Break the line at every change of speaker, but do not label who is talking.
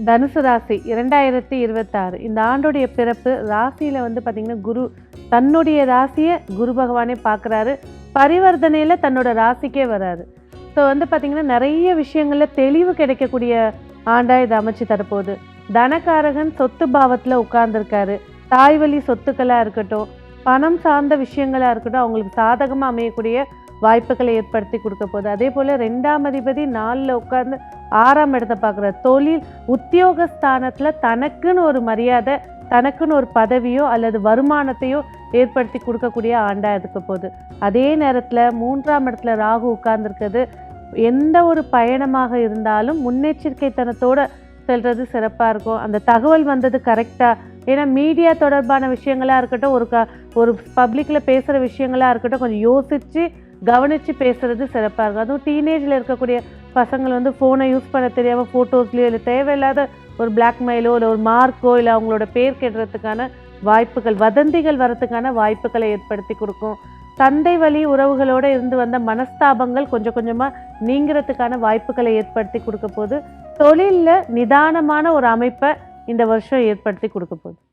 தனுசு ராசி 2026 இந்த ஆண்டுடைய பிறப்பு ராசியில் வந்து பார்த்திங்கன்னா குரு தன்னுடைய ராசியை குரு பகவானே பார்க்குறாரு. பரிவர்த்தனையில் தன்னோட ராசிக்கே வராரு. ஸோ வந்து பார்த்திங்கன்னா நிறைய விஷயங்களில் தெளிவு கிடைக்கக்கூடிய ஆண்டாக இதை அமைச்சு தரப்போகுது. தனக்காரகன் சொத்து பாவத்தில் உட்கார்ந்துருக்காரு. தாய்வழி சொத்துக்களாக இருக்கட்டும், பணம் சார்ந்த விஷயங்களாக இருக்கட்டும், அவங்களுக்கு சாதகமாக அமையக்கூடிய வாய்ப்புகளை ஏற்படுத்தி கொடுக்க போகுது. அதே போல் 2ஆம் அதிபதி 4ல் உட்கார்ந்து 6ஆம் இடத்தை பார்க்குற தொழில் உத்தியோகஸ்தானத்தில் தனக்குன்னு ஒரு மரியாதை, தனக்குன்னு ஒரு பதவியோ அல்லது வருமானத்தையோ ஏற்படுத்தி கொடுக்கக்கூடிய ஆண்டாக இருக்க போகுது. அதே நேரத்தில் 3ஆம் இடத்துல ராகு உட்கார்ந்துருக்கிறது. எந்த ஒரு பயணமாக இருந்தாலும் முன்னெச்சரிக்கைத்தனத்தோடு செல்வது சிறப்பாக இருக்கும். அந்த தகவல் வந்தது கரெக்டாக, ஏன்னா மீடியா தொடர்பான விஷயங்களாக இருக்கட்டும், ஒரு பப்ளிக்கில் பேசுகிற விஷயங்களாக இருக்கட்டும், கொஞ்சம் யோசித்து கவனித்து பேசுகிறது சிறப்பாக இருக்கும். அதுவும் டீனேஜில் இருக்கக்கூடிய பசங்கள் வந்து ஃபோனை யூஸ் பண்ண தெரியாமல் ஃபோட்டோஸ்லையோ இல்லை தேவையில்லாத ஒரு பிளாக்மெயிலோ இல்லை ஒரு மார்க்கோ இல்லை அவங்களோட பேர் கெடுறதுக்கான வாய்ப்புகள், வதந்திகள் வரத்துக்கான வாய்ப்புகளை ஏற்படுத்தி கொடுக்கும். தந்தை வழி உறவுகளோடு இருந்து வந்த மனஸ்தாபங்கள் கொஞ்சம் கொஞ்சமாக நீங்கிறதுக்கான வாய்ப்புகளை ஏற்படுத்தி கொடுக்க போது. தொழிலில் நிதானமான ஒரு அமைப்பை இந்த வருஷம் ஏற்படுத்தி கொடுக்க போகுது.